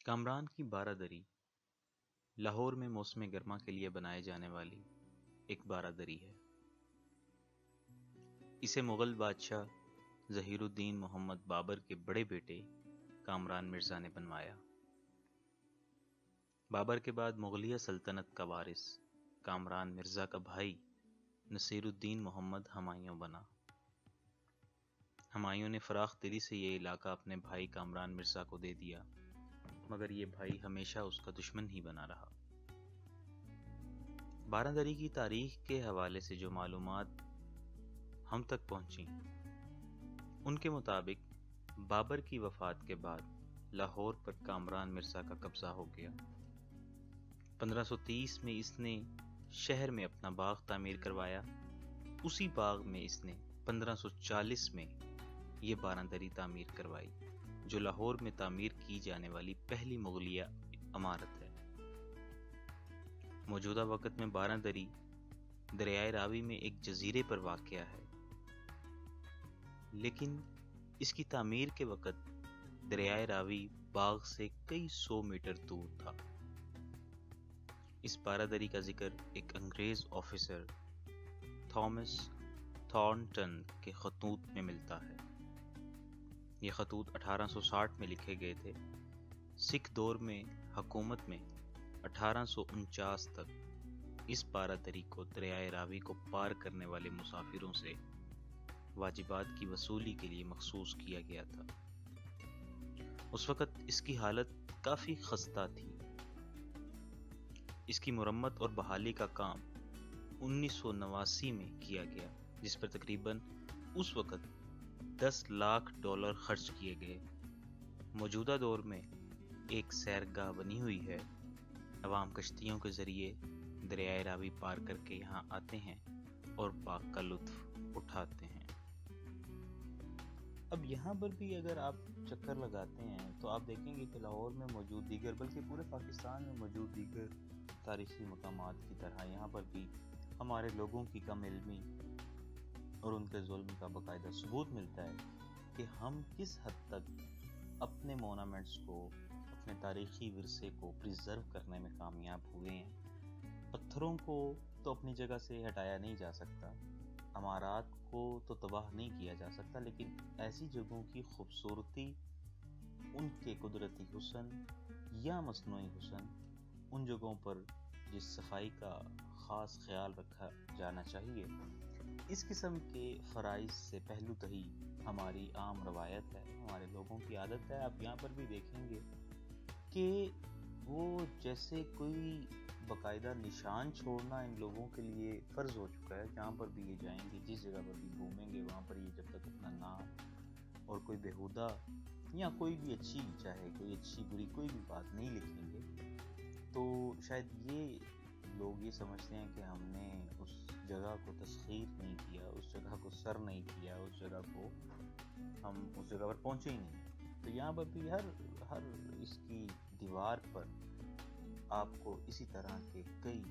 کامران کی بارہ دری لاہور میں موسم گرما کے لیے بنائے جانے والی ایک بارہ دری ہے۔ اسے مغل بادشاہ ظہیر الدین محمد بابر کے بڑے بیٹے کامران مرزا نے بنوایا۔ بابر کے بعد مغلیہ سلطنت کا وارث کامران مرزا کا بھائی نصیر الدین محمد ہمایوں بنا۔ ہمایوں نے فراخ دلی سے یہ علاقہ اپنے بھائی کامران مرزا کو دے دیا، مگر یہ بھائی ہمیشہ اس کا دشمن ہی بنا رہا۔ بارہ دری کی تاریخ کے حوالے سے جو معلومات ہم تک پہنچی، ان کے مطابق بابر کی وفات کے بعد لاہور پر کامران مرزا کا قبضہ ہو گیا۔ 1530 میں اس نے شہر میں اپنا باغ تعمیر کروایا۔ اسی باغ میں اس نے 1540 میں یہ بارہ دری تعمیر کروائی، جو لاہور میں تعمیر کی جانے والی پہلی مغلیہ عمارت ہے۔ موجودہ وقت میں بارہ دری دریائے راوی میں ایک جزیرے پر واقع ہے، لیکن اس کی تعمیر کے وقت دریائے راوی باغ سے کئی سو میٹر دور تھا۔ اس بارہ دری کا ذکر ایک انگریز آفیسر تھامس تھارنٹن کے خطوط میں ملتا ہے۔ یہ خطوط 1860 میں لکھے گئے تھے۔ سکھ دور میں حکومت میں 1849 تک اس بارہ دری کو دریائے راوی کو پار کرنے والے مسافروں سے واجبات کی وصولی کے لیے مخصوص کیا گیا تھا۔ اس وقت اس کی حالت کافی خستہ تھی۔ اس کی مرمت اور بحالی کا کام 1989 میں کیا گیا، جس پر تقریباً اس وقت $10 لاکھ خرچ کیے گئے۔ موجودہ دور میں ایک سیرگاہ بنی ہوئی ہے۔ عوام کشتیوں کے ذریعے دریائے راوی پار کر کے یہاں آتے ہیں اور باغ کا لطف اٹھاتے ہیں۔ اب یہاں پر بھی اگر آپ چکر لگاتے ہیں تو آپ دیکھیں گے کہ لاہور میں موجود دیگر، بلکہ پورے پاکستان میں موجود دیگر تاریخی مقامات کی طرح یہاں پر بھی ہمارے لوگوں کی کم علمی اور ان کے ظلم کا باقاعدہ ثبوت ملتا ہے کہ ہم کس حد تک اپنے مونومنٹس کو، اپنے تاریخی ورثے کو پریزرو کرنے میں کامیاب ہوئے ہیں۔ پتھروں کو تو اپنی جگہ سے ہٹایا نہیں جا سکتا، عمارات کو تو تباہ نہیں کیا جا سکتا، لیکن ایسی جگہوں کی خوبصورتی، ان کے قدرتی حسن یا مصنوعی حسن، ان جگہوں پر جس صفائی کا خاص خیال رکھا جانا چاہیے، اس قسم کے فرائض سے پہلو تہی ہماری عام روایت ہے، ہمارے لوگوں کی عادت ہے۔ آپ یہاں پر بھی دیکھیں گے کہ وہ جیسے کوئی باقاعدہ نشان چھوڑنا ان لوگوں کے لیے فرض ہو چکا ہے۔ جہاں پر بھی یہ جائیں گے، جس جگہ پر بھی گھومیں گے، وہاں پر یہ جب تک اپنا نام اور کوئی بےہودہ یا کوئی بھی اچھی، چاہے کوئی اچھی بری کوئی بھی بات نہیں لکھیں گے، تو شاید یہ لوگ یہ سمجھتے ہیں کہ ہم نے اس جگہ کو تسخیر نہیں کیا، اس جگہ کو سر نہیں کیا، اس جگہ کو ہم اس جگہ پر پہنچے ہی نہیں۔ تو یہاں پر بھی ہر اس کی دیوار پر آپ کو اسی طرح کے کئی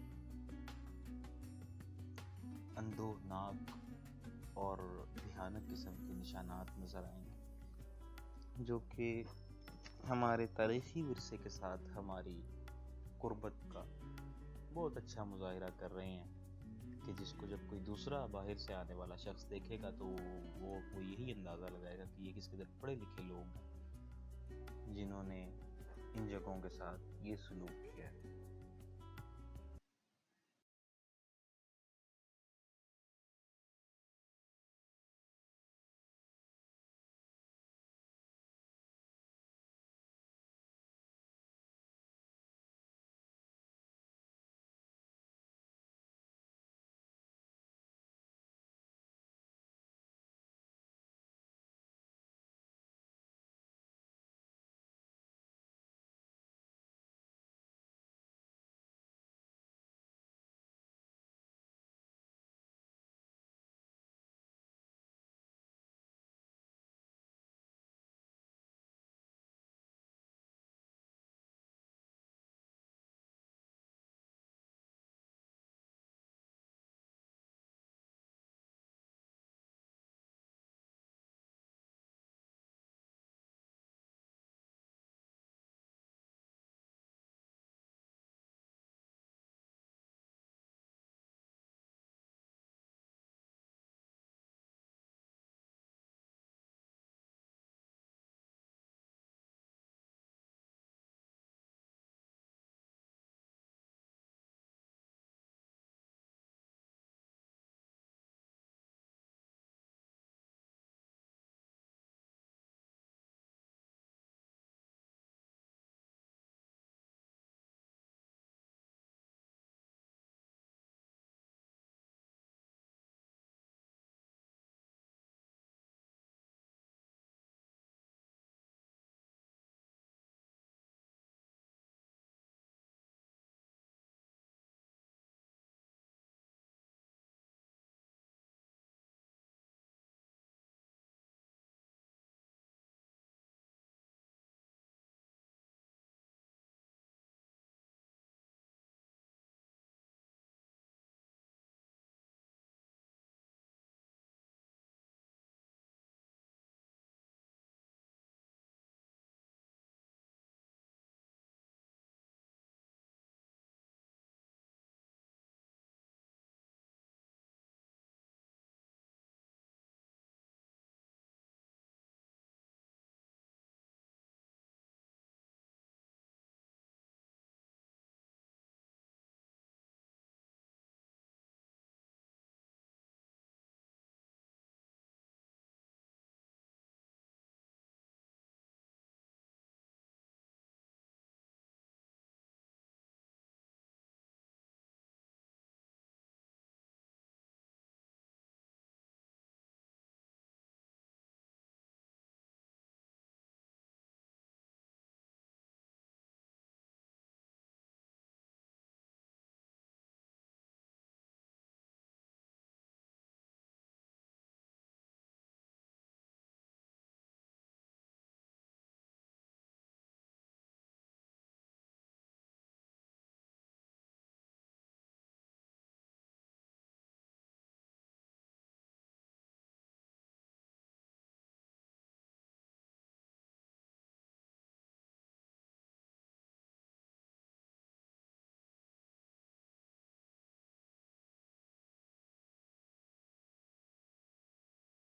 اندوہناک اور بھیانک قسم کے نشانات نظر آئیں گے، جو کہ ہمارے تاریخی ورثے کے ساتھ ہماری قربت کا بہت اچھا مظاہرہ کر رہے ہیں، کہ جس کو جب کوئی دوسرا باہر سے آنے والا شخص دیکھے گا تو وہ یہی اندازہ لگائے گا کہ یہ کس قدر پڑھے لکھے لوگ ہیں جنہوں نے ان جگہوں کے ساتھ یہ سلوک کیا ہے۔